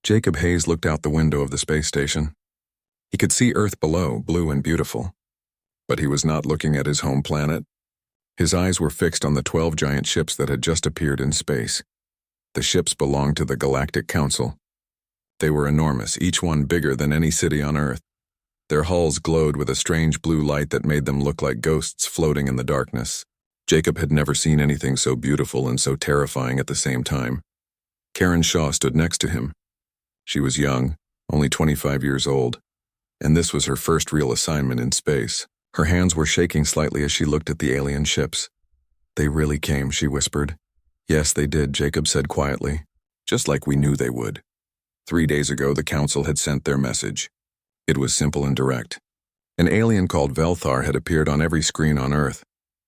Jacob Hayes looked out the window of the space station. He could see Earth below, blue and beautiful. But he was not looking at his home planet. His eyes were fixed on the 12 giant ships that had just appeared in space. The ships belonged to the Galactic Council. They were enormous, each one bigger than any city on Earth. Their hulls glowed with a strange blue light that made them look like ghosts floating in the darkness. Jacob had never seen anything so beautiful and so terrifying at the same time. Karen Shaw stood next to him. She was young, only 25 years old, and this was her first real assignment in space. Her hands were shaking slightly as she looked at the alien ships. "They really came," she whispered. "Yes, they did," Jacob said quietly. "Just like we knew they would." 3 days ago, the Council had sent their message. It was simple and direct. An alien called Velthar had appeared on every screen on Earth.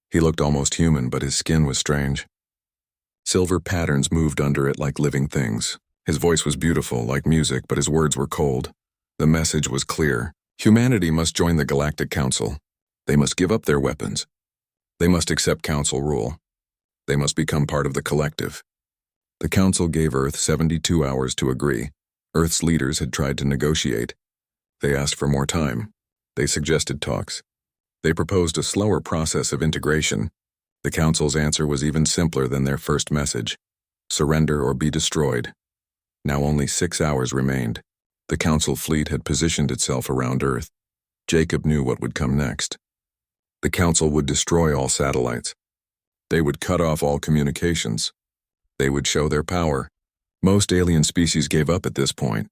He looked almost human, but his skin was strange. Silver patterns moved under it like living things. His voice was beautiful, like music, but his words were cold. The message was clear. Humanity must join the Galactic Council. They must give up their weapons. They must accept Council rule. They must become part of the collective. The Council gave Earth 72 hours to agree. Earth's leaders had tried to negotiate. They asked for more time. They suggested talks. They proposed a slower process of integration. The Council's answer was even simpler than their first message: surrender or be destroyed. Now only 6 hours remained. The Council fleet had positioned itself around Earth. Jacob knew what would come next. The Council would destroy all satellites. They would cut off all communications. They would show their power. Most alien species gave up at this point.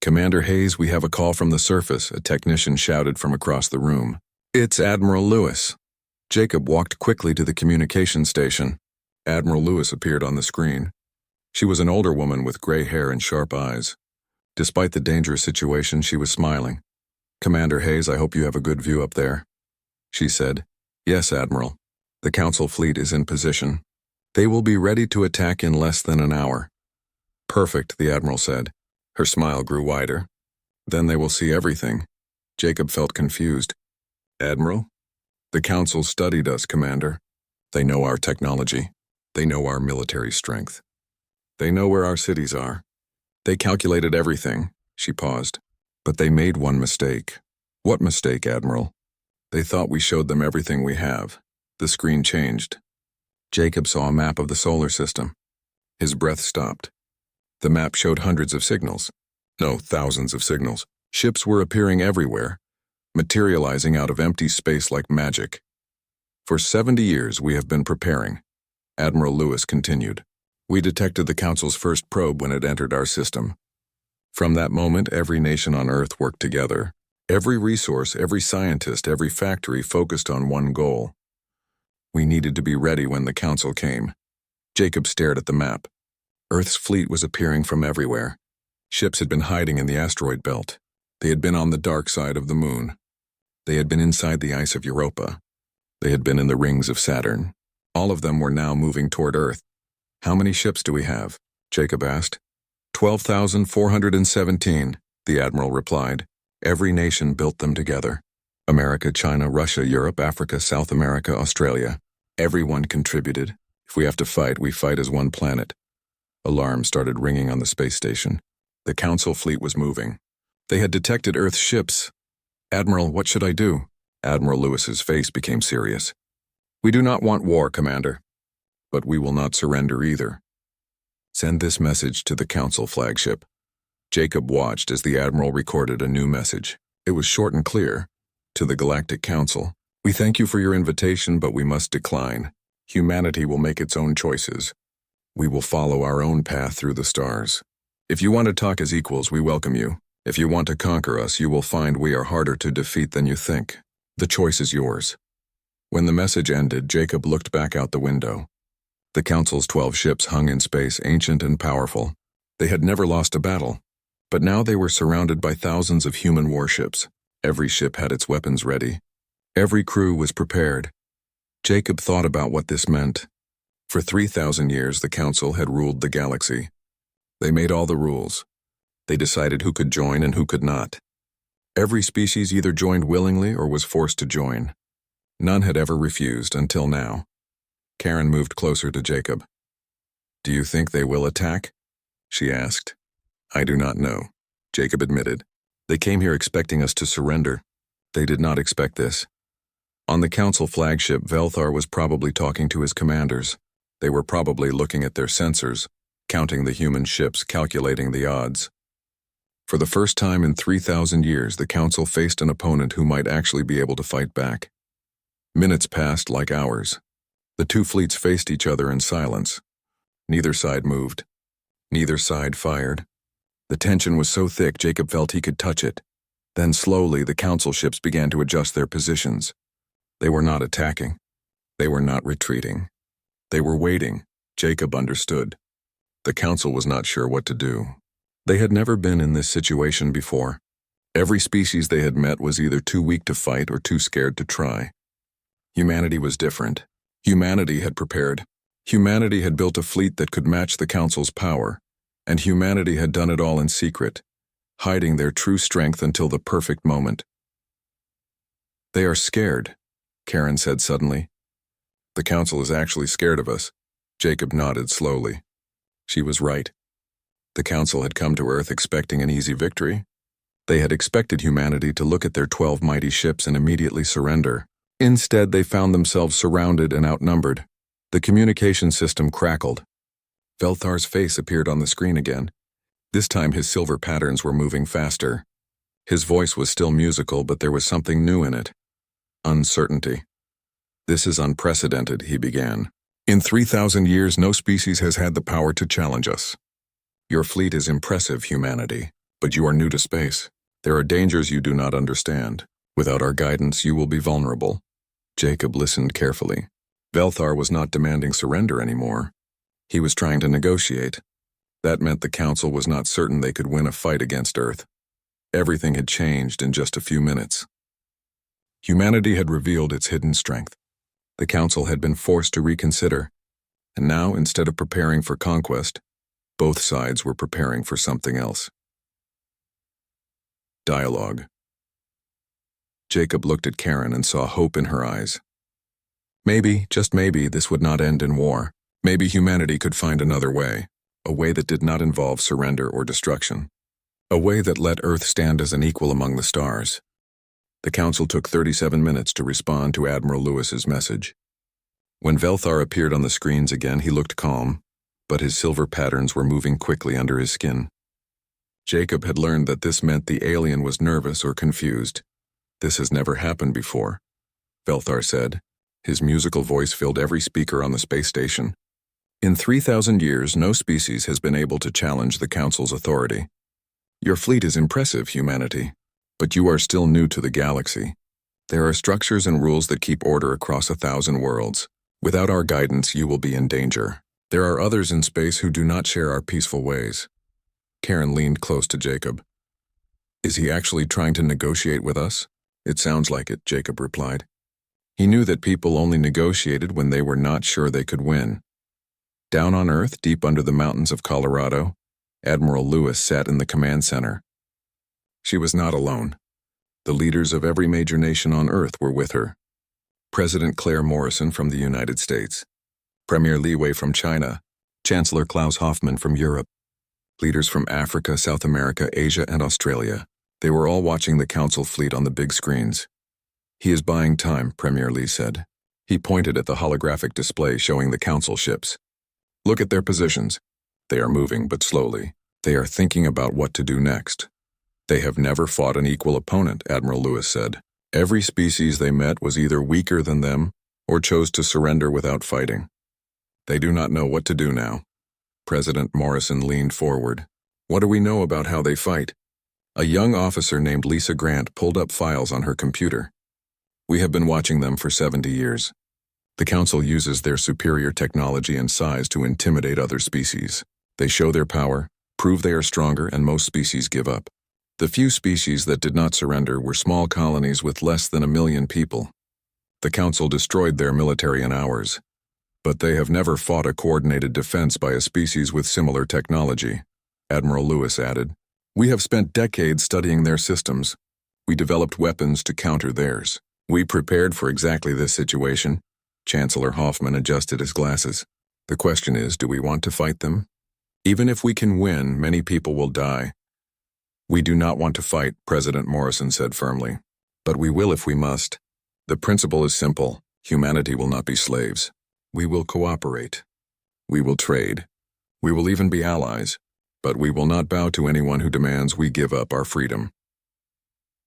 "Commander Hayes, we have a call from the surface," a technician shouted from across the room. "It's Admiral Lewis." Jacob walked quickly to the communication station. Admiral Lewis appeared on the screen. She was an older woman with gray hair and sharp eyes. Despite the dangerous situation, she was smiling. "Commander Hayes, I hope you have a good view up there," she said. "Yes, Admiral. The Council fleet is in position. They will be ready to attack in less than an hour." "Perfect," the Admiral said. Her smile grew wider. "Then they will see everything." Jacob felt confused. "Admiral? The Council studied us, Commander. They know our technology. They know our military strength. They know where our cities are. They calculated everything." She paused. "But they made one mistake." "What mistake, Admiral?" "They thought we showed them everything we have." The screen changed. Jacob saw a map of the solar system. His breath stopped. The map showed hundreds of signals. No, thousands of signals. Ships were appearing everywhere, materializing out of empty space like magic. "For 70 years we have been preparing," Admiral Lewis continued. "We detected the Council's first probe when it entered our system. From that moment, every nation on Earth worked together. Every resource, every scientist, every factory focused on one goal. We needed to be ready when the Council came." Jacob stared at the map. Earth's fleet was appearing from everywhere. Ships had been hiding in the asteroid belt. They had been on the dark side of the moon. They had been inside the ice of Europa. They had been in the rings of Saturn. All of them were now moving toward Earth. "How many ships do we have?" Jacob asked. 12,417, the Admiral replied. "Every nation built them together. America, China, Russia, Europe, Africa, South America, Australia. Everyone contributed. If we have to fight, we fight as one planet." Alarms started ringing on the space station. The Council fleet was moving. They had detected Earth's ships. "Admiral, what should I do?" Admiral Lewis's face became serious. "We do not want war, Commander. But we will not surrender either. Send this message to the Council flagship." Jacob watched as the Admiral recorded a new message. It was short and clear. "To the Galactic Council. We thank you for your invitation, but we must decline. Humanity will make its own choices. We will follow our own path through the stars. If you want to talk as equals, we welcome you. If you want to conquer us, you will find we are harder to defeat than you think. The choice is yours." When the message ended, Jacob looked back out the window. The Council's 12 ships hung in space, ancient and powerful. They had never lost a battle. But now they were surrounded by thousands of human warships. Every ship had its weapons ready. Every crew was prepared. Jacob thought about what this meant. For 3,000 years, the Council had ruled the galaxy. They made all the rules. They decided who could join and who could not. Every species either joined willingly or was forced to join. None had ever refused until now. Karen moved closer to Jacob. "Do you think they will attack?" she asked. I do not know, Jacob admitted. They came here expecting us to surrender. They did not expect this. On the Council flagship, Velthar was probably talking to his commanders. They were probably looking at their sensors, counting the human ships, calculating the odds. For the first time in 3,000 years, the Council faced an opponent who might actually be able to fight back. Minutes passed like hours. The two fleets faced each other in silence. Neither side moved. Neither side fired. The tension was so thick Jacob felt he could touch it. Then slowly the Council ships began to adjust their positions. They were not attacking. They were not retreating. They were waiting. Jacob understood. The Council was not sure what to do. They had never been in this situation before. Every species they had met was either too weak to fight or too scared to try. Humanity was different. Humanity had prepared. Humanity had built a fleet that could match the Council's power, and humanity had done it all in secret, hiding their true strength until the perfect moment. They are scared, Karen said suddenly. The Council is actually scared of us. Jacob nodded slowly. She was right. The Council had come to Earth expecting an easy victory. They had expected humanity to look at their 12 mighty ships and immediately surrender. Instead, they found themselves surrounded and outnumbered. The communication system crackled. Velthar's face appeared on the screen again. This time his silver patterns were moving faster. His voice was still musical, but there was something new in it. Uncertainty. This is unprecedented, he began. In 3,000 years, no species has had the power to challenge us. Your fleet is impressive, humanity, but you are new to space. There are dangers you do not understand. Without our guidance, you will be vulnerable. Jacob listened carefully. Velthar was not demanding surrender anymore. He was trying to negotiate. That meant the Council was not certain they could win a fight against Earth. Everything had changed in just a few minutes. Humanity had revealed its hidden strength. The Council had been forced to reconsider, and now, instead of preparing for conquest, both sides were preparing for something else. Dialogue. Jacob looked at Karen and saw hope in her eyes. Maybe, just maybe, this would not end in war. Maybe humanity could find another way, a way that did not involve surrender or destruction, a way that let Earth stand as an equal among the stars. The Council took 37 minutes to respond to Admiral Lewis's message. When Velthar appeared on the screens again, he looked calm, but his silver patterns were moving quickly under his skin. Jacob had learned that this meant the alien was nervous or confused. This has never happened before, Velthar said. His musical voice filled every speaker on the space station. In 3,000 years, no species has been able to challenge the Council's authority. Your fleet is impressive, humanity, but you are still new to the galaxy. There are structures and rules that keep order across 1,000 worlds. Without our guidance, you will be in danger. There are others in space who do not share our peaceful ways. Karen leaned close to Jacob. Is he actually trying to negotiate with us? It sounds like it, Jacob replied. He knew that people only negotiated when they were not sure they could win. Down on Earth, deep under the mountains of Colorado, Admiral Lewis sat in the command center. She was not alone. The leaders of every major nation on Earth were with her. President Claire Morrison from the United States, Premier Li Wei from China, Chancellor Klaus Hoffmann from Europe, leaders from Africa, South America, Asia, and Australia. They were all watching the Council fleet on the big screens. He is buying time, Premier Li said. He pointed at the holographic display showing the Council ships. Look at their positions. They are moving, but slowly. They are thinking about what to do next. They have never fought an equal opponent, Admiral Lewis said. Every species they met was either weaker than them or chose to surrender without fighting. They do not know what to do now. President Morrison leaned forward. What do we know about how they fight? A young officer named Lisa Grant pulled up files on her computer. We have been watching them for 70 years. The Council uses their superior technology and size to intimidate other species. They show their power, prove they are stronger, and most species give up. The few species that did not surrender were small colonies with less than 1 million people. The Council destroyed their military in hours, but they have never fought a coordinated defense by a species with similar technology, Admiral Lewis added. We have spent decades studying their systems. We developed weapons to counter theirs. We prepared for exactly this situation. Chancellor Hoffmann adjusted his glasses. The question is, do we want to fight them? Even if we can win, many people will die. We do not want to fight, President Morrison said firmly. But we will if we must. The principle is simple. Humanity will not be slaves. We will cooperate. We will trade. We will even be allies. But we will not bow to anyone who demands we give up our freedom.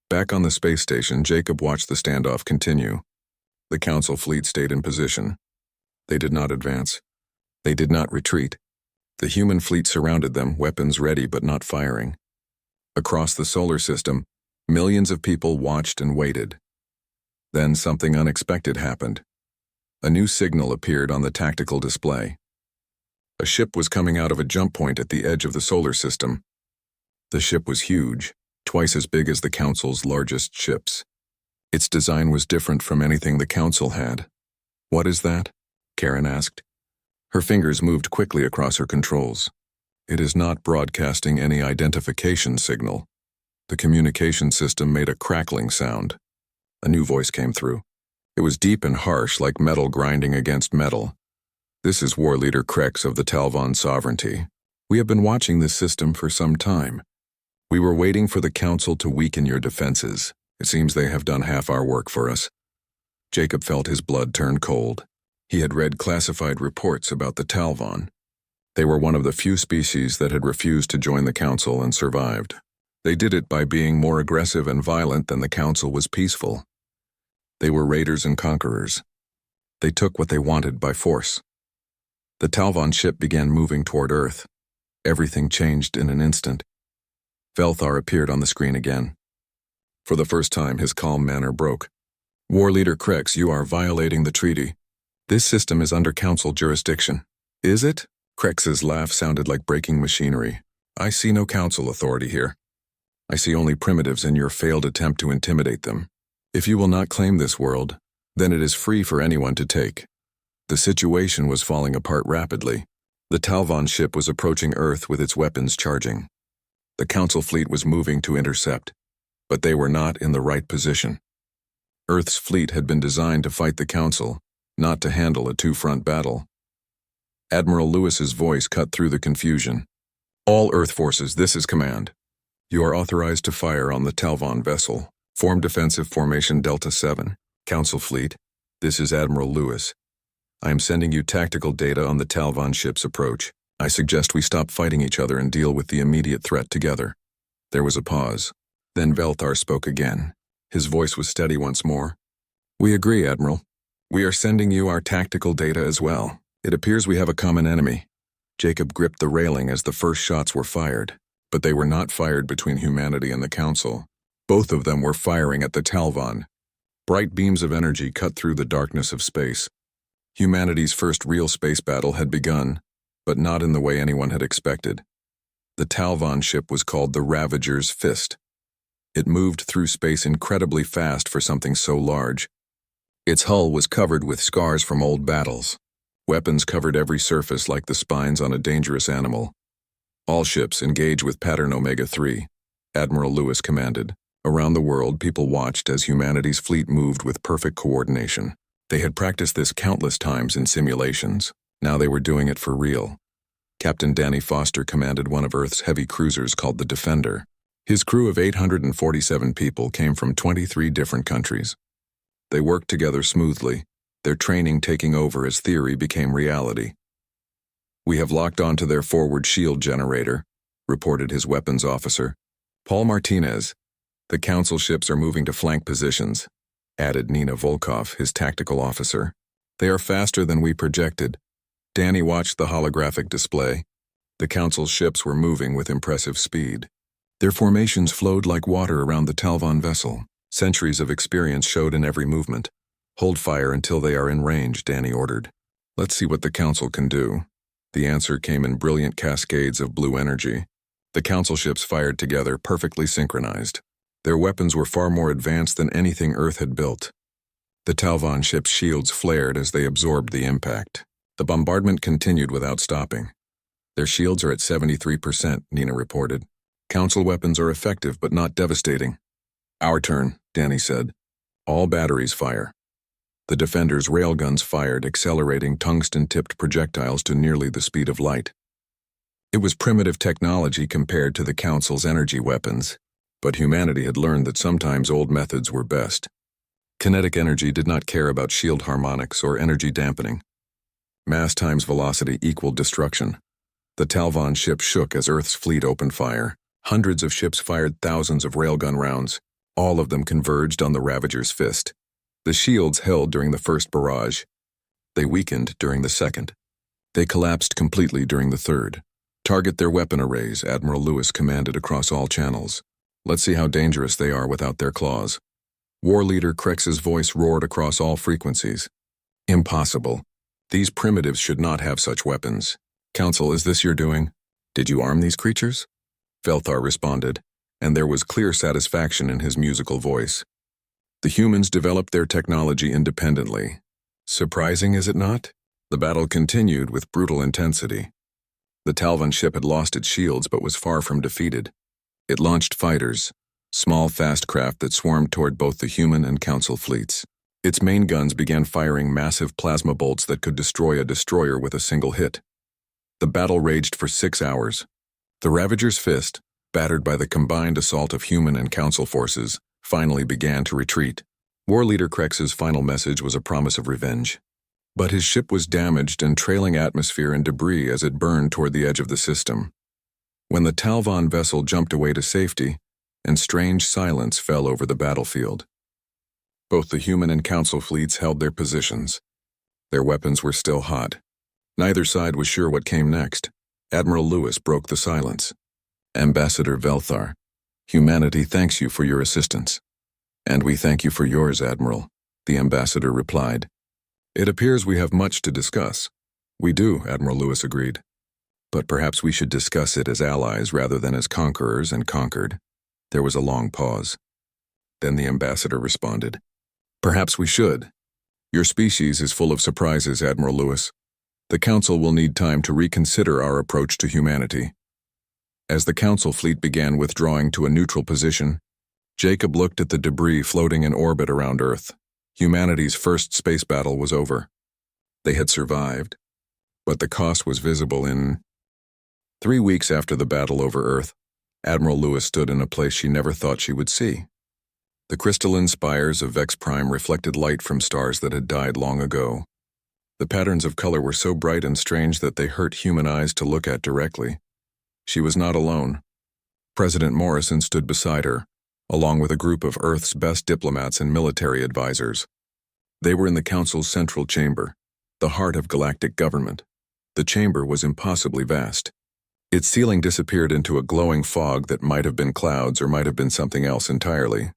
Back on the space station, Jacob watched the standoff continue. The Council fleet stayed in position. They did not advance. They did not retreat. The human fleet surrounded them, weapons ready but not firing. Across the solar system, millions of people watched and waited. Then something unexpected happened. A new signal appeared on the tactical display. A ship was coming out of a jump point at the edge of the solar system. The ship was huge, twice as big as the Council's largest ships. Its design was different from anything the Council had. "What is that?" Karen asked. Her fingers moved quickly across her controls. "It is not broadcasting any identification signal." The communication system made a crackling sound. A new voice came through. It was deep and harsh, like metal grinding against metal. "This is War Leader Krex of the Talvon Sovereignty. We have been watching this system for some time. We were waiting for the Council to weaken your defenses. It seems they have done half our work for us." Jacob felt his blood turn cold. He had read classified reports about the Talvon. They were one of the few species that had refused to join the Council and survived. They did it by being more aggressive and violent than the Council was peaceful. They were raiders and conquerors. They took what they wanted by force. The Talvon ship began moving toward Earth. Everything changed in an instant. Velthar appeared on the screen again. For the first time, his calm manner broke. "War Leader Krex, you are violating the treaty. This system is under Council jurisdiction." "Is it?" Krex's laugh sounded like breaking machinery. "I see no Council authority here. I see only primitives in your failed attempt to intimidate them. If you will not claim this world, then it is free for anyone to take." The situation was falling apart rapidly. The Talvon ship was approaching Earth with its weapons charging. The Council fleet was moving to intercept, but they were not in the right position. Earth's fleet had been designed to fight the Council, not to handle a two-front battle. Admiral Lewis's voice cut through the confusion. "All Earth forces, this is command. You are authorized to fire on the Talvon vessel. Form defensive formation Delta 7. Council fleet, this is Admiral Lewis. I am sending you tactical data on the Talvon ship's approach. I suggest we stop fighting each other and deal with the immediate threat together." There was a pause. Then Velthar spoke again. His voice was steady once more. "We agree, Admiral. We are sending you our tactical data as well. It appears we have a common enemy." Jacob gripped the railing as the first shots were fired, but they were not fired between humanity and the Council. Both of them were firing at the Talvon. Bright beams of energy cut through the darkness of space. Humanity's first real space battle had begun, but not in the way anyone had expected. The Talvon ship was called the Ravager's Fist. It moved through space incredibly fast for something so large. Its hull was covered with scars from old battles. Weapons covered every surface like the spines on a dangerous animal. "All ships engage with pattern Omega-3, Admiral Lewis commanded. Around the world, people watched as humanity's fleet moved with perfect coordination. They had practiced this countless times in simulations. Now they were doing it for real. Captain Danny Foster commanded one of Earth's heavy cruisers called the Defender. His crew of 847 people came from 23 different countries. They worked together smoothly, their training taking over as theory became reality. "We have locked onto their forward shield generator," reported his weapons officer. "Paul Martinez, the Council ships are moving to flank positions," added Nina Volkov, his tactical officer. "They are faster than we projected." Danny watched the holographic display. The Council's ships were moving with impressive speed. Their formations flowed like water around the Talvon vessel. Centuries of experience showed in every movement. "Hold fire until they are in range," Danny ordered. "Let's see what the Council can do." The answer came in brilliant cascades of blue energy. The Council ships fired together, perfectly synchronized. Their weapons were far more advanced than anything Earth had built. The Talvon ship's shields flared as they absorbed the impact. The bombardment continued without stopping. "Their shields are at 73%, Nina reported. "Council weapons are effective but not devastating." "Our turn," Danny said. "All batteries fire." The Defender's railguns fired, accelerating tungsten-tipped projectiles to nearly the speed of light. It was primitive technology compared to the Council's energy weapons, but humanity had learned that sometimes old methods were best. Kinetic energy did not care about shield harmonics or energy dampening. Mass times velocity equaled destruction. The Talvon ship shook as Earth's fleet opened fire. Hundreds of ships fired thousands of railgun rounds. All of them converged on the Ravager's fist. The shields held during the first barrage. They weakened during the second. They collapsed completely during the third. Target their weapon arrays, Admiral Lewis commanded across all channels. Let's see how dangerous they are without their claws. War Leader Krex's voice roared across all frequencies. Impossible. These primitives should not have such weapons. Council, is this your doing? Did you arm these creatures? Velthar responded, and there was clear satisfaction in his musical voice. The humans developed their technology independently. Surprising, is it not? The battle continued with brutal intensity. The Talvon ship had lost its shields but was far from defeated. It launched fighters, small fast craft that swarmed toward both the human and Council fleets. Its main guns began firing massive plasma bolts that could destroy a destroyer with a single hit. The battle raged for 6 hours. The Ravager's fist, battered by the combined assault of human and Council forces, finally began to retreat. War Leader Krex's final message was a promise of revenge. But his ship was damaged and trailing atmosphere and debris as it burned toward the edge of the system. When the Talvon vessel jumped away to safety, and strange silence fell over the battlefield. Both the human and Council fleets held their positions. Their weapons were still hot. Neither side was sure what came next. Admiral Lewis broke the silence. Ambassador Velthar, humanity thanks you for your assistance. And we thank you for yours, Admiral, the ambassador replied. It appears we have much to discuss. We do, Admiral Lewis agreed. But perhaps we should discuss it as allies rather than as conquerors and conquered. There was a long pause. Then the ambassador responded. Perhaps we should. Your species is full of surprises, Admiral Lewis. The Council will need time to reconsider our approach to humanity. As the Council fleet began withdrawing to a neutral position, Jacob looked at the debris floating in orbit around Earth. Humanity's first space battle was over. They had survived, but the cost was visible in... 3 weeks after the battle over Earth, Admiral Lewis stood in a place she never thought she would see. The crystalline spires of Vex Prime reflected light from stars that had died long ago. The patterns of color were so bright and strange that they hurt human eyes to look at directly. She was not alone. President Morrison stood beside her, along with a group of Earth's best diplomats and military advisors. They were in the Council's central chamber, the heart of galactic government. The chamber was impossibly vast. Its ceiling disappeared into a glowing fog that might have been clouds or might have been something else entirely.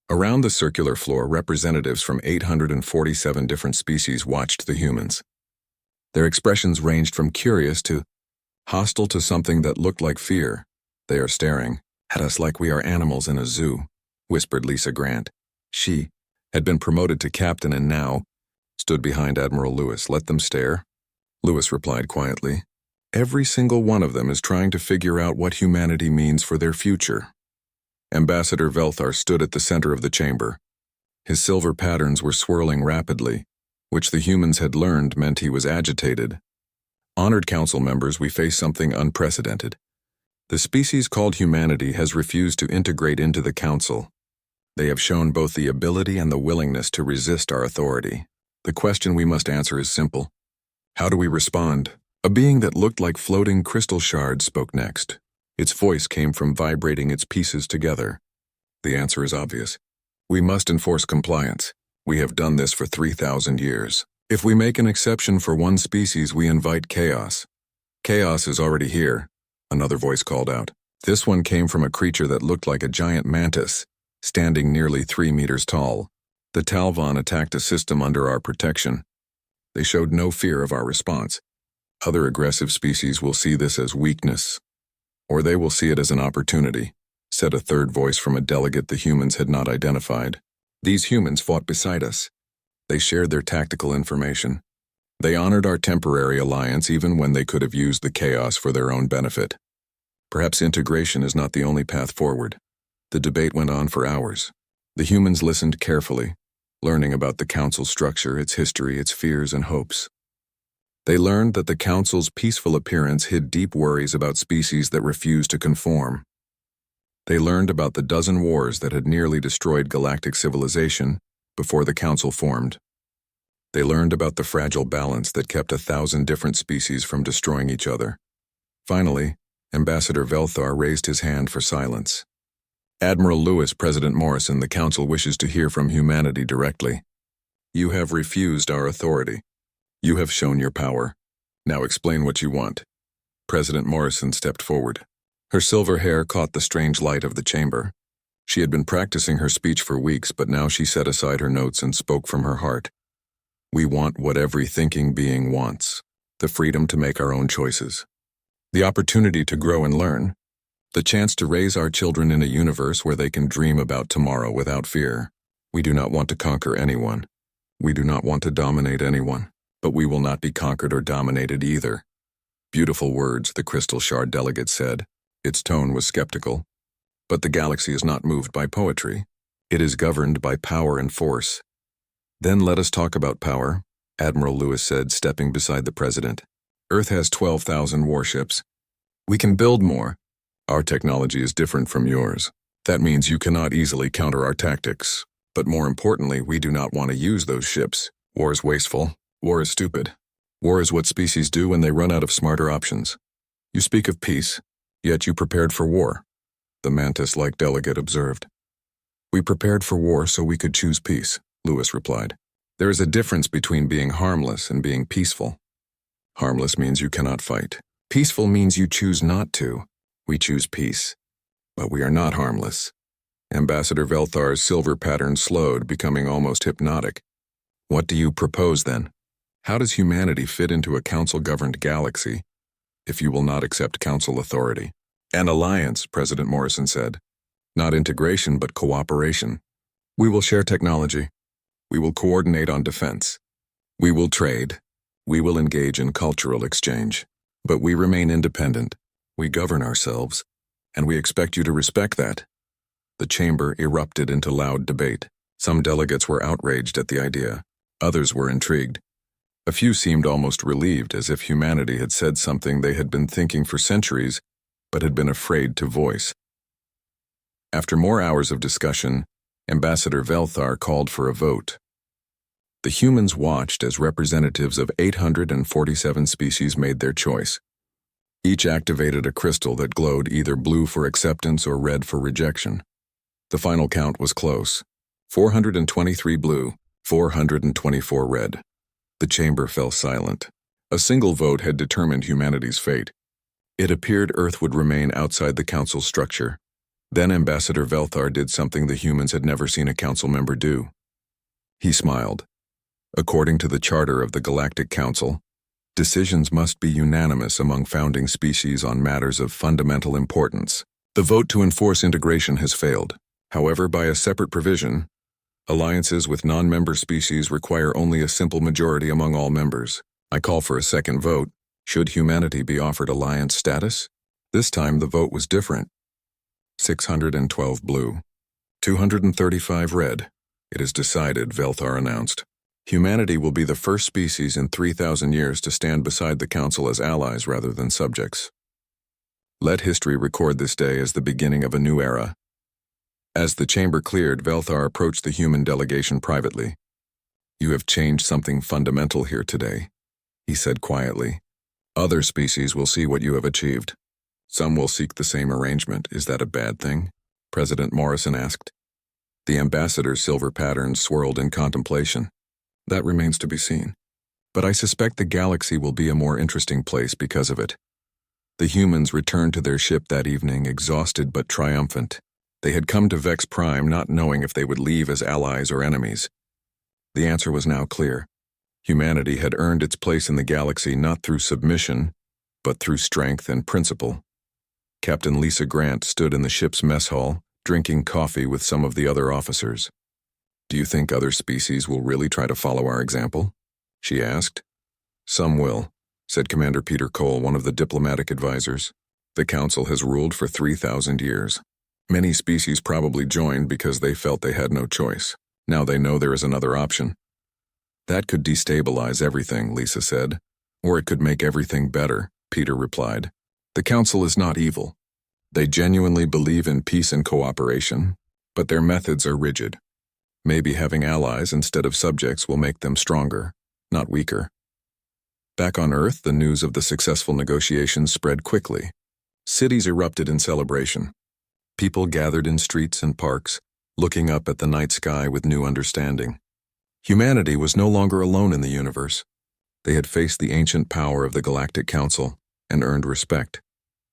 Around the circular floor, representatives from 847 different species watched the humans. Their expressions ranged from curious to hostile to something that looked like fear. They are staring at us like we are animals in a zoo, whispered Lisa Grant. She had been promoted to captain and now stood behind Admiral Lewis. Let them stare. Lewis replied quietly. Every single one of them is trying to figure out what humanity means for their future. Ambassador Velthar stood at the center of the chamber. His silver patterns were swirling rapidly, which the humans had learned meant he was agitated. Honored Council members, we face something unprecedented. The species called humanity has refused to integrate into the Council. They have shown both the ability and the willingness to resist our authority. The question we must answer is simple. How do we respond? A being that looked like floating crystal shards spoke next. Its voice came from vibrating its pieces together. The answer is obvious. We must enforce compliance. We have done this for 3,000 years. If we make an exception for one species, we invite chaos. Chaos is already here, another voice called out. This one came from a creature that looked like a giant mantis, standing nearly 3 meters tall. The Talvon attacked a system under our protection. They showed no fear of our response. Other aggressive species will see this as weakness, or they will see it as an opportunity, said a third voice from a delegate the humans had not identified. These humans fought beside us. They shared their tactical information. They honored our temporary alliance even when they could have used the chaos for their own benefit. Perhaps integration is not the only path forward. The debate went on for hours. The humans listened carefully, learning about the Council structure, its history, its fears and hopes. They learned that the Council's peaceful appearance hid deep worries about species that refused to conform. They learned about the dozen wars that had nearly destroyed galactic civilization before the Council formed. They learned about the fragile balance that kept 1,000 different species from destroying each other. Finally, Ambassador Velthar raised his hand for silence. Admiral Lewis, President Morrison, the Council wishes to hear from humanity directly. You have refused our authority. You have shown your power. Now explain what you want. President Morrison stepped forward. Her silver hair caught the strange light of the chamber. She had been practicing her speech for weeks, but now she set aside her notes and spoke from her heart. We want what every thinking being wants, the freedom to make our own choices, the opportunity to grow and learn, the chance to raise our children in a universe where they can dream about tomorrow without fear. We do not want to conquer anyone. We do not want to dominate anyone, but we will not be conquered or dominated either. Beautiful words, the Crystal Shard delegate said. Its tone was skeptical. But the galaxy is not moved by poetry. It is governed by power and force. Then let us talk about power, Admiral Lewis said, stepping beside the president. Earth has 12,000 warships. We can build more. Our technology is different from yours. That means you cannot easily counter our tactics. But more importantly, we do not want to use those ships. War is wasteful. War is stupid. War is what species do when they run out of smarter options. You speak of peace, yet you prepared for war, the mantis-like delegate observed. We prepared for war so we could choose peace, Lewis replied. There is a difference between being harmless and being peaceful. Harmless means you cannot fight. Peaceful means you choose not to. We choose peace. But we are not harmless. Ambassador Velthar's silver pattern slowed, becoming almost hypnotic. What do you propose then? How does humanity fit into a council-governed galaxy if you will not accept council authority? An alliance, President Morrison said. Not integration, but cooperation. We will share technology. We will coordinate on defense. We will trade. We will engage in cultural exchange. But we remain independent. We govern ourselves, and we expect you to respect that. The chamber erupted into loud debate. Some delegates were outraged at the idea. Others were intrigued. A few seemed almost relieved, as if humanity had said something they had been thinking for centuries, but had been afraid to voice. After more hours of discussion, Ambassador Velthar called for a vote. The humans watched as representatives of 847 species made their choice. Each activated a crystal that glowed either blue for acceptance or red for rejection. The final count was close. 423 blue, 424 red. The chamber fell silent. A single vote had determined humanity's fate. It appeared Earth would remain outside the council's structure. Then Ambassador Velthar did something the humans had never seen a council member do. He smiled. According to the charter of the Galactic Council, decisions must be unanimous among founding species on matters of fundamental importance. The vote to enforce integration has failed. However, by a separate provision, alliances with non-member species require only a simple majority among all members. I call for a second vote. Should humanity be offered alliance status? This time the vote was different. 612 blue, 235 red. It is decided, Velthar announced. Humanity will be the first species in 3,000 years to stand beside the Council as allies rather than subjects. Let history record this day as the beginning of a new era. As the chamber cleared, Velthar approached the human delegation privately. You have changed something fundamental here today, he said quietly. Other species will see what you have achieved. Some will seek the same arrangement. Is that a bad thing? President Morrison asked. The ambassador's silver pattern swirled in contemplation. That remains to be seen. But I suspect the galaxy will be a more interesting place because of it. The humans returned to their ship that evening, exhausted but triumphant. They had come to Vex Prime not knowing if they would leave as allies or enemies. The answer was now clear. Humanity had earned its place in the galaxy not through submission, but through strength and principle. Captain Lisa Grant stood in the ship's mess hall, drinking coffee with some of the other officers. Do you think other species will really try to follow our example? She asked. Some will, said Commander Peter Cole, one of the diplomatic advisors. The Council has ruled for 3,000 years. Many species probably joined because they felt they had no choice. Now they know there is another option. That could destabilize everything, Lisa said. Or it could make everything better, Peter replied. The Council is not evil. They genuinely believe in peace and cooperation, but their methods are rigid. Maybe having allies instead of subjects will make them stronger, not weaker. Back on Earth, the news of the successful negotiations spread quickly. Cities erupted in celebration. People gathered in streets and parks, looking up at the night sky with new understanding. Humanity was no longer alone in the universe. They had faced the ancient power of the Galactic Council and earned respect,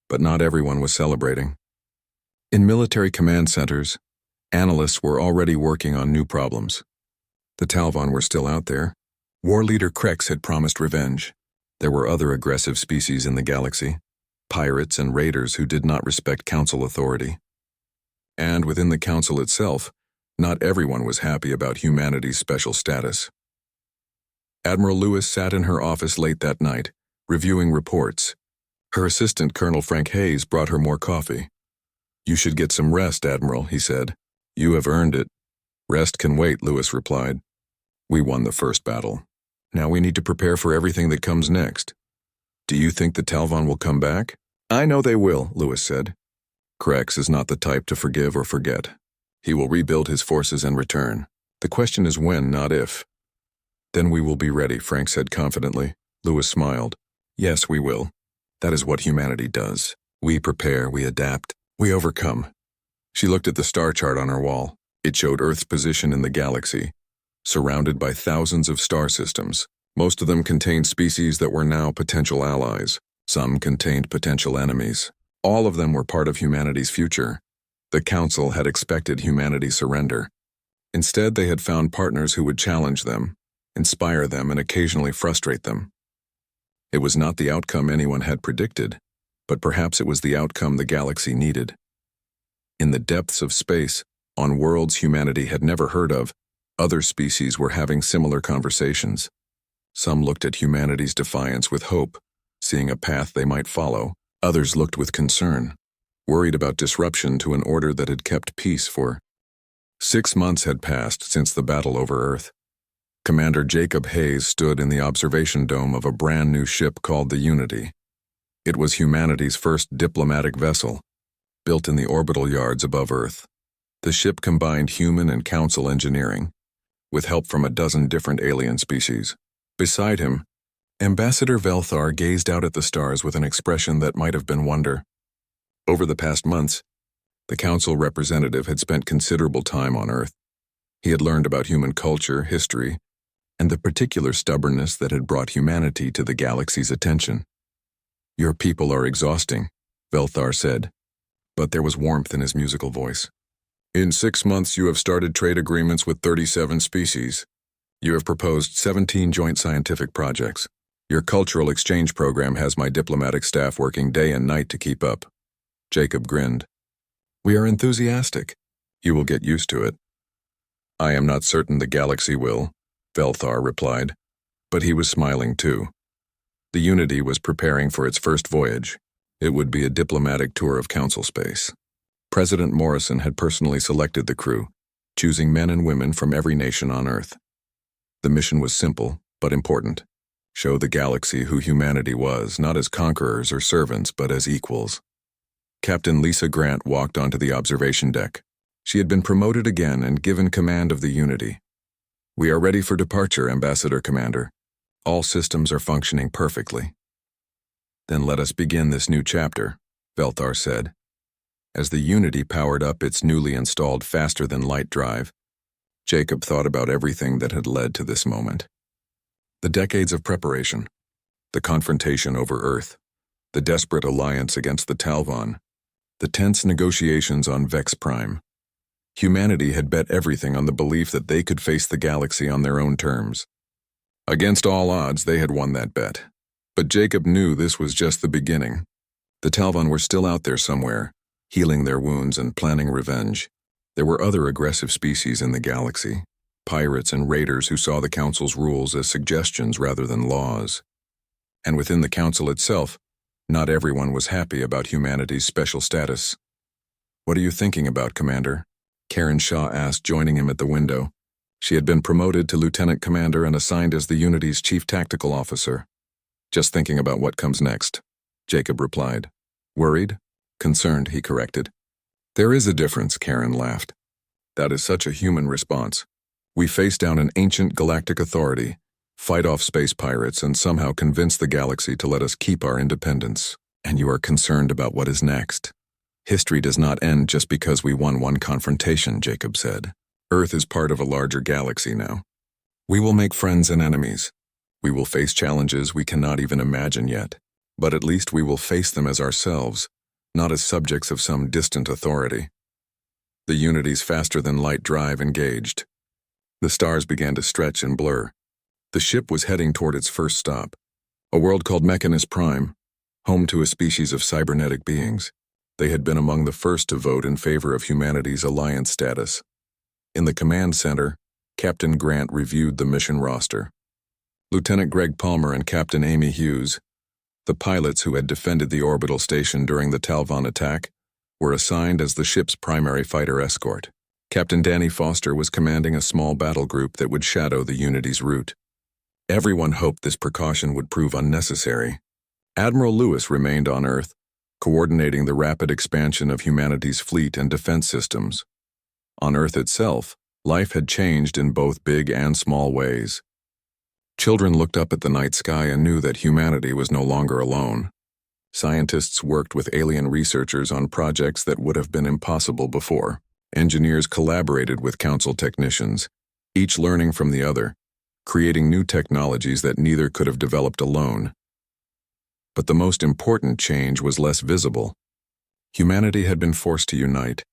but not everyone was celebrating. In military command centers, analysts were already working on new problems. The Talvon were still out there. War leader Krex had promised revenge. There were other aggressive species in the galaxy, pirates and raiders who did not respect Council authority. And within the Council itself, not everyone was happy about humanity's special status. Admiral Lewis sat in her office late that night, reviewing reports. Her assistant, Colonel Frank Hayes, brought her more coffee. You should get some rest, Admiral, he said. You have earned it. Rest can wait, Lewis replied. We won the first battle. Now we need to prepare for everything that comes next. Do you think the Talvon will come back? I know they will, Lewis said. Krex is not the type to forgive or forget. He will rebuild his forces and return. The question is when, not if. Then we will be ready, Frank said confidently. Lewis smiled. Yes, we will. That is what humanity does. We prepare, we adapt, we overcome. She looked at the star chart on her wall. It showed Earth's position in the galaxy, surrounded by thousands of star systems. Most of them contained species that were now potential allies. Some contained potential enemies. All of them were part of humanity's future. The Council had expected humanity's surrender. Instead, they had found partners who would challenge them, inspire them, and occasionally frustrate them. It was not the outcome anyone had predicted, but perhaps it was the outcome the galaxy needed. In the depths of space, on worlds humanity had never heard of, other species were having similar conversations. Some looked at humanity's defiance with hope, seeing a path they might follow. Others looked with concern, worried about disruption to an order that had kept peace for 6 months had passed since the battle over Earth. Commander Jacob Hayes stood in the observation dome of a brand new ship called the Unity. It was humanity's first diplomatic vessel, built in the orbital yards above Earth. The ship combined human and Council engineering, with help from a dozen different alien species. Beside him, Ambassador Velthar gazed out at the stars with an expression that might have been wonder. Over the past months, the Council representative had spent considerable time on Earth. He had learned about human culture, history, and the particular stubbornness that had brought humanity to the galaxy's attention. Your people are exhausting, Velthar said, but there was warmth in his musical voice. In 6 months you have started trade agreements with 37 species. You have proposed 17 joint scientific projects. Your cultural exchange program has my diplomatic staff working day and night to keep up. Jacob grinned. We are enthusiastic. You will get used to it. I am not certain the galaxy will, Velthar replied, but he was smiling too. The Unity was preparing for its first voyage. It would be a diplomatic tour of Council space. President Morrison had personally selected the crew, choosing men and women from every nation on Earth. The mission was simple, but important. Show the galaxy who humanity was, not as conquerors or servants, but as equals. Captain Lisa Grant walked onto the observation deck. She had been promoted again and given command of the Unity. We are ready for departure, Ambassador Commander. All systems are functioning perfectly. Then let us begin this new chapter, Velthar said. As the Unity powered up its newly installed faster-than-light drive, Jacob thought about everything that had led to this moment. The decades of preparation, the confrontation over Earth, the desperate alliance against the Talvon, the tense negotiations on Vex Prime. Humanity had bet everything on the belief that they could face the galaxy on their own terms. Against all odds, they had won that bet. But Jacob knew this was just the beginning. The Talvon were still out there somewhere, healing their wounds and planning revenge. There were other aggressive species in the galaxy, pirates and raiders who saw the Council's rules as suggestions rather than laws. And within the Council itself, not everyone was happy about humanity's special status. What are you thinking about, Commander? Karen Shaw asked, joining him at the window. She had been promoted to lieutenant commander and assigned as the Unity's chief tactical officer. Just thinking about what comes next, Jacob replied. Worried? Concerned, he corrected. There is a difference, Karen laughed. That is such a human response. We face down an ancient galactic authority, fight off space pirates, and somehow convince the galaxy to let us keep our independence. And you are concerned about what is next. History does not end just because we won one confrontation, Jacob said. Earth is part of a larger galaxy now. We will make friends and enemies. We will face challenges we cannot even imagine yet. But at least we will face them as ourselves, not as subjects of some distant authority. The Unity's faster-than-light drive engaged. The stars began to stretch and blur. The ship was heading toward its first stop, a world called Mechanus Prime, home to a species of cybernetic beings. They had been among the first to vote in favor of humanity's alliance status. In the command center, Captain Grant reviewed the mission roster. Lieutenant Greg Palmer and Captain Amy Hughes, the pilots who had defended the orbital station during the Talvon attack, were assigned as the ship's primary fighter escort. Captain Danny Foster was commanding a small battle group that would shadow the Unity's route. Everyone hoped this precaution would prove unnecessary. Admiral Lewis remained on Earth, coordinating the rapid expansion of humanity's fleet and defense systems. On Earth itself, life had changed in both big and small ways. Children looked up at the night sky and knew that humanity was no longer alone. Scientists worked with alien researchers on projects that would have been impossible before. Engineers collaborated with council technicians, each learning from the other, creating new technologies that neither could have developed alone. But the most important change was less visible. Humanity had been forced to unite,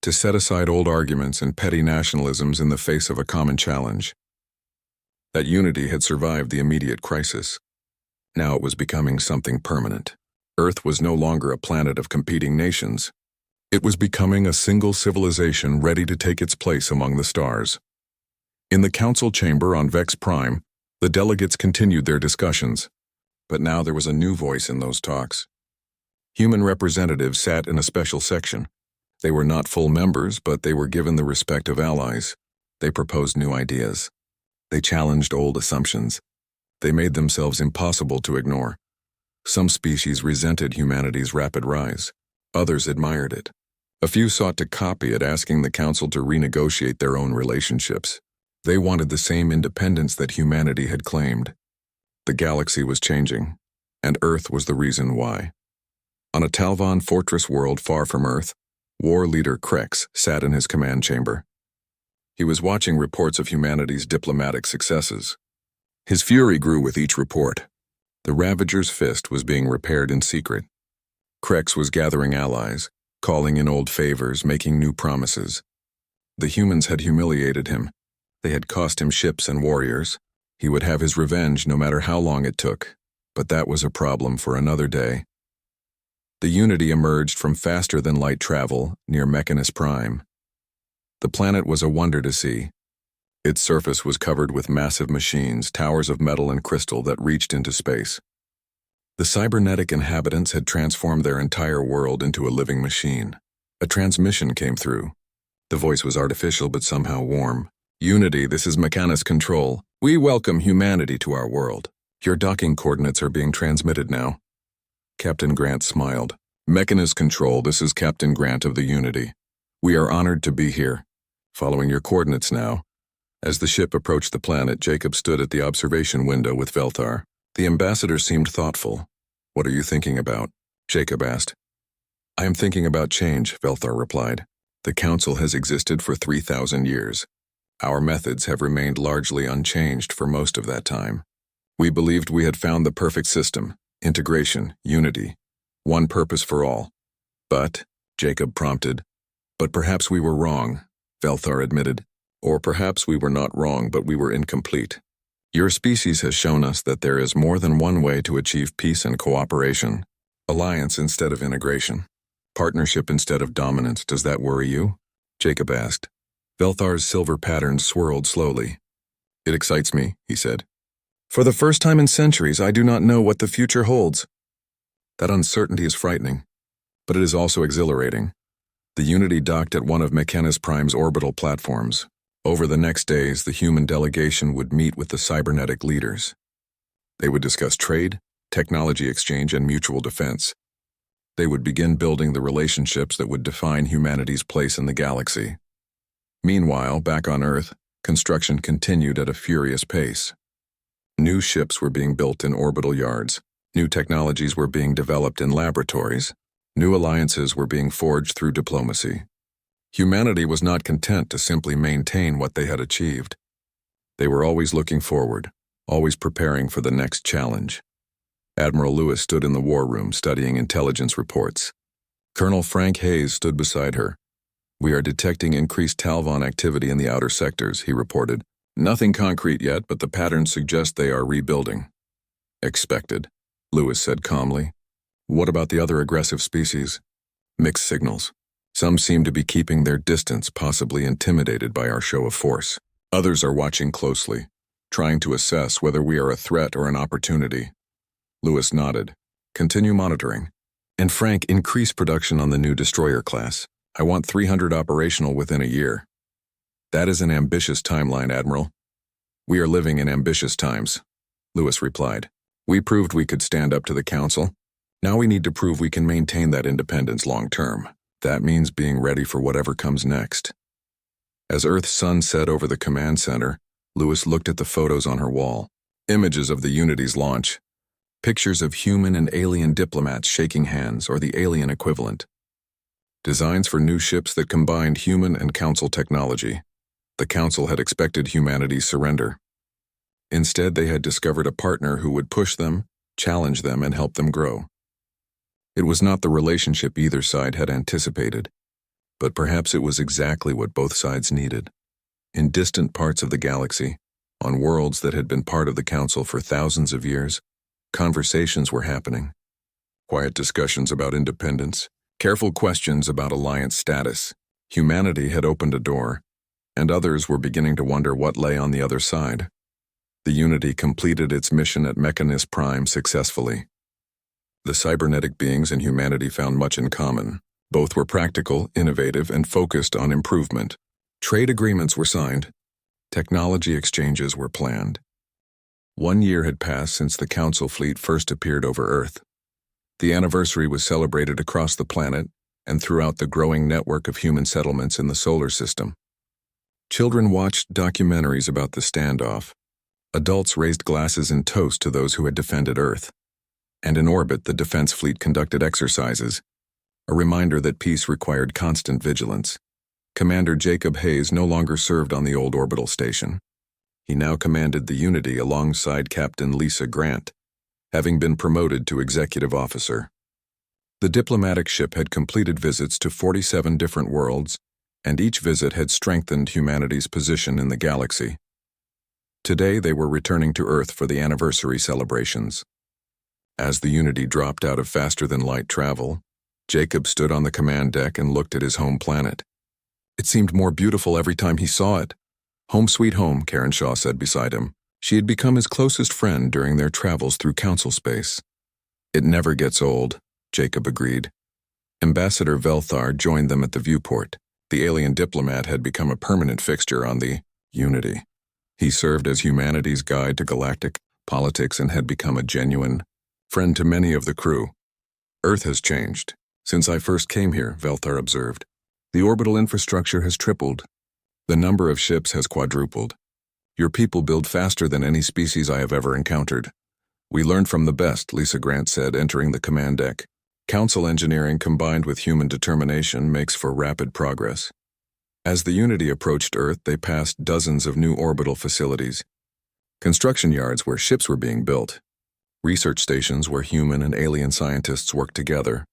to set aside old arguments and petty nationalisms in the face of a common challenge. That unity had survived the immediate crisis. Now it was becoming something permanent. Earth was no longer a planet of competing nations. It was becoming a single civilization ready to take its place among the stars. In the council chamber on Vex Prime, the delegates continued their discussions. But now there was a new voice in those talks. Human representatives sat in a special section. They were not full members, but they were given the respect of allies. They proposed new ideas. They challenged old assumptions. They made themselves impossible to ignore. Some species resented humanity's rapid rise. Others admired it. A few sought to copy it, asking the council to renegotiate their own relationships. They wanted the same independence that humanity had claimed. The galaxy was changing, and Earth was the reason why. On a Talvon fortress world far from Earth, war leader Krex sat in his command chamber. He was watching reports of humanity's diplomatic successes. His fury grew with each report. The Ravager's fist was being repaired in secret. Krex was gathering allies, calling in old favors, making new promises. The humans had humiliated him. They had cost him ships and warriors. He would have his revenge no matter how long it took, but that was a problem for another day. The Unity emerged from faster-than-light travel near Mechanus Prime. The planet was a wonder to see. Its surface was covered with massive machines, towers of metal and crystal that reached into space. The cybernetic inhabitants had transformed their entire world into a living machine. A transmission came through. The voice was artificial but somehow warm. Unity, this is Mechanus Control. We welcome humanity to our world. Your docking coordinates are being transmitted now. Captain Grant smiled. Mechanus Control, this is Captain Grant of the Unity. We are honored to be here. Following your coordinates now. As the ship approached the planet, Jacob stood at the observation window with Velthar. The ambassador seemed thoughtful. What are you thinking about? Jacob asked. I am thinking about change, Velthar replied. The Council has existed for 3,000 years. Our methods have remained largely unchanged for most of that time. We believed we had found the perfect system, integration, unity, one purpose for all. But, Jacob prompted, but perhaps we were wrong, Velthar admitted. Or perhaps we were not wrong, but we were incomplete. Your species has shown us that there is more than one way to achieve peace and cooperation. Alliance instead of integration. Partnership instead of dominance. Does that worry you? Jacob asked. Velthar's silver patterns swirled slowly. It excites me, he said. For the first time in centuries, I do not know what the future holds. That uncertainty is frightening, but it is also exhilarating. The Unity docked at one of Mechanus Prime's orbital platforms. Over the next days, the human delegation would meet with the cybernetic leaders. They would discuss trade, technology exchange, and mutual defense. They would begin building the relationships that would define humanity's place in the galaxy. Meanwhile, back on Earth, construction continued at a furious pace. New ships were being built in orbital yards. New technologies were being developed in laboratories. New alliances were being forged through diplomacy. Humanity was not content to simply maintain what they had achieved. They were always looking forward, always preparing for the next challenge. Admiral Lewis stood in the war room studying intelligence reports. Colonel Frank Hayes stood beside her. "We are detecting increased Talvon activity in the outer sectors," he reported. "Nothing concrete yet, but the patterns suggest they are rebuilding." "Expected," Lewis said calmly. "What about the other aggressive species?" "Mixed signals. Some seem to be keeping their distance, possibly intimidated by our show of force. Others are watching closely, trying to assess whether we are a threat or an opportunity." Lewis nodded. "Continue monitoring. And Frank, increase production on the new destroyer class. I want 300 operational within a year." "That is an ambitious timeline, Admiral." "We are living in ambitious times," Lewis replied. "We proved we could stand up to the Council. Now we need to prove we can maintain that independence long term. That means being ready for whatever comes next." As Earth's sun set over the command center, Lewis looked at the photos on her wall. Images of the Unity's launch. Pictures of human and alien diplomats shaking hands, or the alien equivalent. Designs for new ships that combined human and Council technology. The Council had expected humanity's surrender. Instead, they had discovered a partner who would push them, challenge them, and help them grow. It was not the relationship either side had anticipated, but perhaps it was exactly what both sides needed. In distant parts of the galaxy, on worlds that had been part of the Council for thousands of years, conversations were happening. Quiet discussions about independence, careful questions about alliance status. Humanity had opened a door, and others were beginning to wonder what lay on the other side. The Unity completed its mission at Mechanus Prime successfully. The cybernetic beings and humanity found much in common. Both were practical, innovative, and focused on improvement. Trade agreements were signed. Technology exchanges were planned. 1 year had passed since the Council fleet first appeared over Earth. The anniversary was celebrated across the planet and throughout the growing network of human settlements in the solar system. Children watched documentaries about the standoff. Adults raised glasses in toast to those who had defended Earth. And in orbit, the defense fleet conducted exercises, a reminder that peace required constant vigilance. Commander Jacob Hayes no longer served on the old orbital station. He now commanded the Unity alongside Captain Lisa Grant, having been promoted to executive officer. The diplomatic ship had completed visits to 47 different worlds, and each visit had strengthened humanity's position in the galaxy. Today they were returning to Earth for the anniversary celebrations. As the Unity dropped out of faster-than-light travel, Jacob stood on the command deck and looked at his home planet. It seemed more beautiful every time he saw it. "Home sweet home," Karen Shaw said beside him. She had become his closest friend during their travels through Council space. "It never gets old," Jacob agreed. Ambassador Velthar joined them at the viewport. The alien diplomat had become a permanent fixture on the Unity. He served as humanity's guide to galactic politics and had become a genuine friend to many of the crew. "Earth has changed since I first came here," Velthar observed. "The orbital infrastructure has tripled. The number of ships has quadrupled. Your people build faster than any species I have ever encountered. We learned from the best," Lisa Grant said, entering the command deck. "Council engineering combined with human determination makes for rapid progress." As the Unity approached Earth, they passed dozens of new orbital facilities. Construction yards where ships were being built. Research stations where human and alien scientists worked together.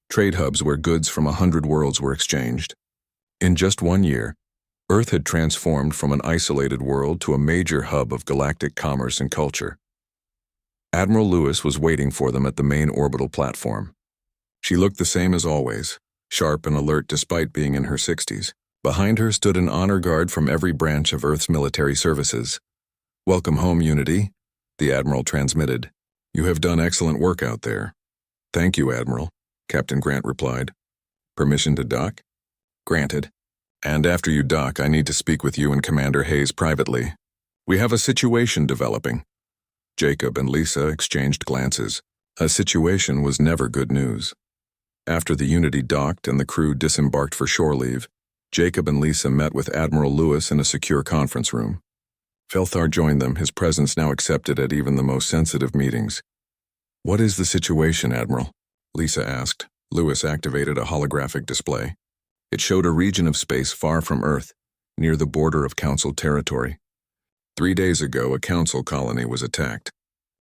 Trade hubs where goods from 100 worlds were exchanged. In just 1 year, Earth had transformed from an isolated world to a major hub of galactic commerce and culture. Admiral Lewis was waiting for them at the main orbital platform. She looked the same as always, sharp and alert despite being in her 60s. Behind her stood an honor guard from every branch of Earth's military services. "Welcome home, Unity," the Admiral transmitted. "You have done excellent work out there." "Thank you, Admiral," Captain Grant replied. "Permission to dock?" "Granted. And after you dock, I need to speak with you and Commander Hayes privately. We have a situation developing." Jacob and Lisa exchanged glances. A situation was never good news. After the Unity docked and the crew disembarked for shore leave, Jacob and Lisa met with Admiral Lewis in a secure conference room. Velthar joined them, his presence now accepted at even the most sensitive meetings. "What is the situation, Admiral?" Lisa asked. Lewis activated a holographic display. It showed a region of space far from Earth, near the border of Council territory. 3 days ago, a Council colony was attacked.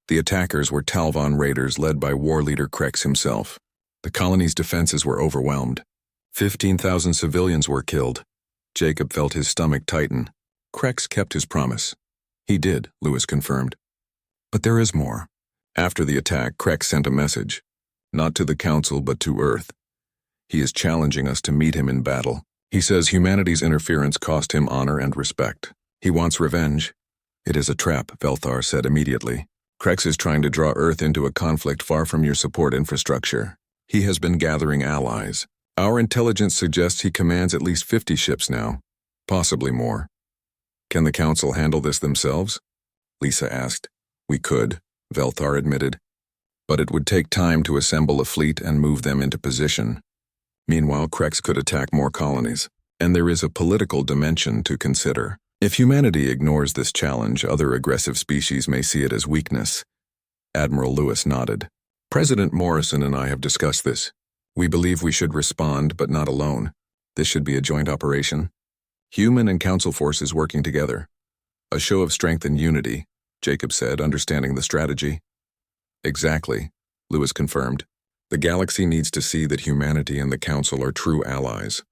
The attackers were Talvon raiders led by war leader Krex himself. The colony's defenses were overwhelmed. 15,000 civilians were killed. Jacob felt his stomach tighten. Krex kept his promise. He did, Lewis confirmed. But there is more. After the attack, Krex sent a message. Not to the Council, but to Earth. He is challenging us to meet him in battle. He says humanity's interference cost him honor and respect. He wants revenge. It is a trap, Velthar said immediately. Krex is trying to draw Earth into a conflict far from your support infrastructure. He has been gathering allies. Our intelligence suggests he commands at least 50 ships now, possibly more. Can the Council handle this themselves? Lisa asked. We could, Velthar admitted. But it would take time to assemble a fleet and move them into position. Meanwhile, Krex could attack more colonies. And there is a political dimension to consider. If humanity ignores this challenge, other aggressive species may see it as weakness. Admiral Lewis nodded. President Morrison and I have discussed this. We believe we should respond, but not alone. This should be a joint operation. Human and Council forces working together. A show of strength and unity, Jacob said, understanding the strategy. Exactly, Lewis confirmed. The galaxy needs to see that humanity and the Council are true allies.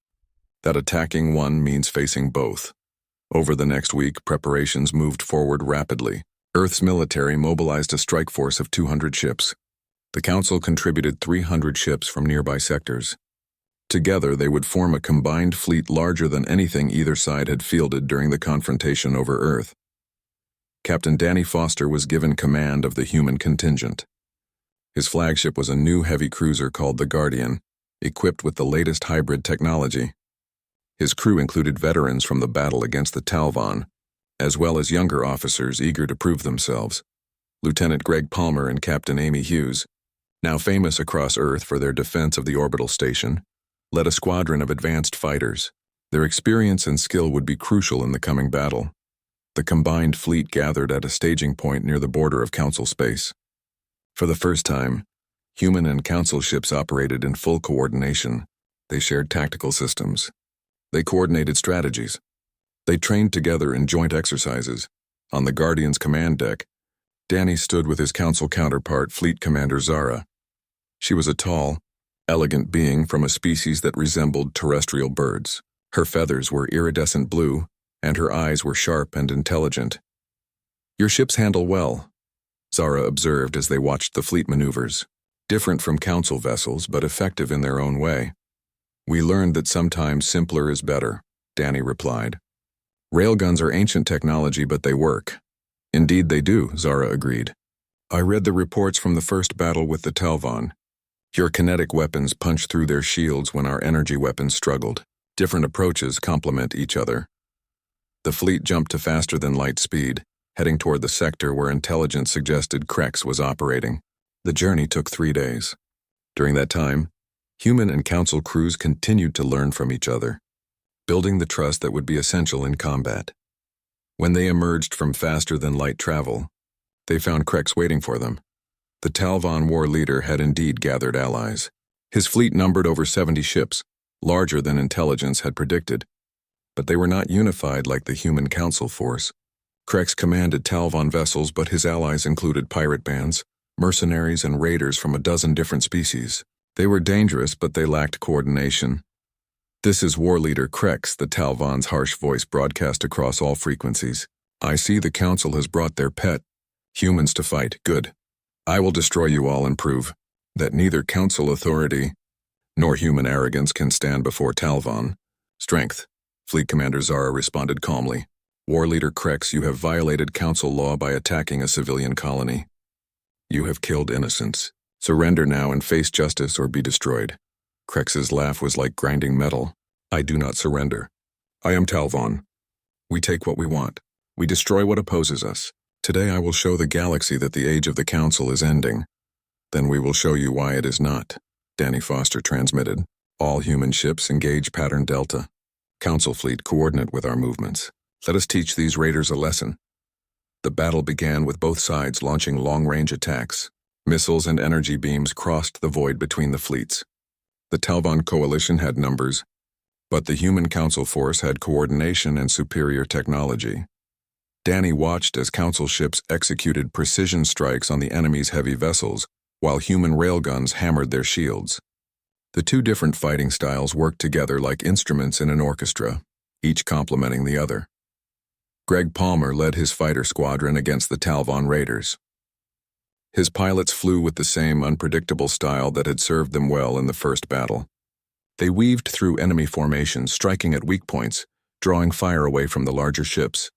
That attacking one means facing both. Over the next week, preparations moved forward rapidly. Earth's military mobilized a strike force of 200 ships. The Council contributed 300 ships from nearby sectors. Together, they would form a combined fleet larger than anything either side had fielded during the confrontation over Earth. Captain Danny Foster was given command of the human contingent. His flagship was a new heavy cruiser called the Guardian, equipped with the latest hybrid technology. His crew included veterans from the battle against the Talvon, as well as younger officers eager to prove themselves. Lieutenant Greg Palmer and Captain Amy Hughes, now famous across Earth for their defense of the orbital station, led a squadron of advanced fighters. Their experience and skill would be crucial in the coming battle. The combined fleet gathered at a staging point near the border of Council space. For the first time, human and Council ships operated in full coordination. They shared tactical systems. They coordinated strategies. They trained together in joint exercises. On the Guardian's command deck, Danny stood with his Council counterpart, Fleet Commander Zara. She was a tall, elegant being from a species that resembled terrestrial birds. Her feathers were iridescent blue, and her eyes were sharp and intelligent. Your ships handle well, Zara observed as they watched the fleet maneuvers. Different from Council vessels, but effective in their own way. We learned that sometimes simpler is better, Danny replied. Railguns are ancient technology, but they work. Indeed they do, Zara agreed. I read the reports from the first battle with the Talvon. Your kinetic weapons punched through their shields when our energy weapons struggled. Different approaches complement each other. The fleet jumped to faster-than-light speed, heading toward the sector where intelligence suggested Krex was operating. The journey took 3 days. During that time, human and Council crews continued to learn from each other, building the trust that would be essential in combat. When they emerged from faster-than-light travel, they found Krex waiting for them. The Talvon war leader had indeed gathered allies. His fleet numbered over 70 ships, larger than intelligence had predicted. But they were not unified like the human Council force. Krex commanded Talvon vessels, but his allies included pirate bands, mercenaries, and raiders from a dozen different species. They were dangerous, but they lacked coordination. This is war leader Krex, the Talvon's harsh voice broadcast across all frequencies. I see the Council has brought their pet, humans to fight. Good. I will destroy you all and prove that neither Council authority nor human arrogance can stand before Talvon. Strength, Fleet Commander Zara responded calmly. War leader Krex, you have violated Council law by attacking a civilian colony. You have killed innocents. Surrender now and face justice or be destroyed. Krex's laugh was like grinding metal. I do not surrender. I am Talvon. We take what we want. We destroy what opposes us. Today I will show the galaxy that the age of the Council is ending. Then we will show you why it is not. Danny Foster transmitted. All human ships engage pattern Delta. Council fleet coordinate with our movements. Let us teach these raiders a lesson. The battle began with both sides launching long-range attacks. Missiles and energy beams crossed the void between the fleets. The Talvon coalition had numbers, but the human council force had coordination and superior technology. Danny watched as council ships executed precision strikes on the enemy's heavy vessels, while human railguns hammered their shields. The two different fighting styles worked together like instruments in an orchestra, each complementing the other. Greg Palmer led his fighter squadron against the Talvon raiders. His pilots flew with the same unpredictable style that had served them well in the first battle. They weaved through enemy formations, striking at weak points, drawing fire away from the larger ships.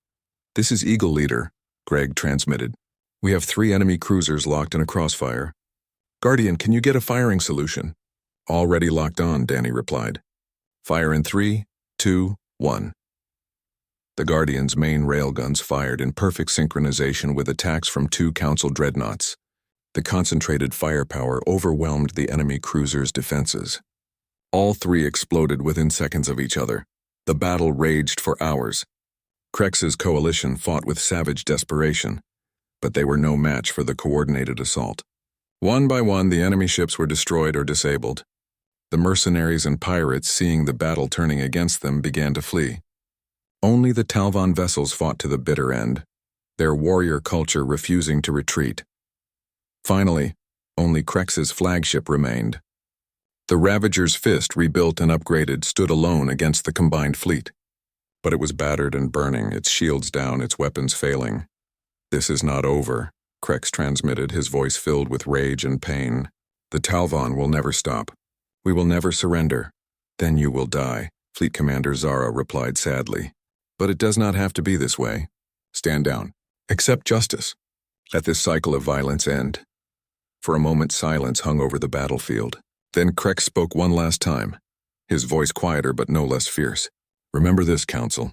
"This is Eagle Leader," Greg transmitted. "We have 3 enemy cruisers locked in a crossfire. Guardian, can you get a firing solution?" "Already locked on," Danny replied. "Fire in 3, 2, 1. The Guardian's main railguns fired in perfect synchronization with attacks from 2 Council dreadnoughts. The concentrated firepower overwhelmed the enemy cruiser's defenses. All 3 exploded within seconds of each other. The battle raged for hours. Krex's coalition fought with savage desperation, but they were no match for the coordinated assault. One by one, the enemy ships were destroyed or disabled. The mercenaries and pirates, seeing the battle turning against them, began to flee. Only the Talvon vessels fought to the bitter end, their warrior culture refusing to retreat. Finally, only Krex's flagship remained. The Ravager's fist, rebuilt and upgraded, stood alone against the combined fleet. But it was battered and burning, its shields down, its weapons failing. "This is not over," Krex transmitted, his voice filled with rage and pain. "The Talvon will never stop. We will never surrender. Then you will die," Fleet Commander Zara replied sadly. "But it does not have to be this way. Stand down. Accept justice. Let this cycle of violence end." For a moment, silence hung over the battlefield. Then Krex spoke one last time, his voice quieter but no less fierce. "Remember this, Council.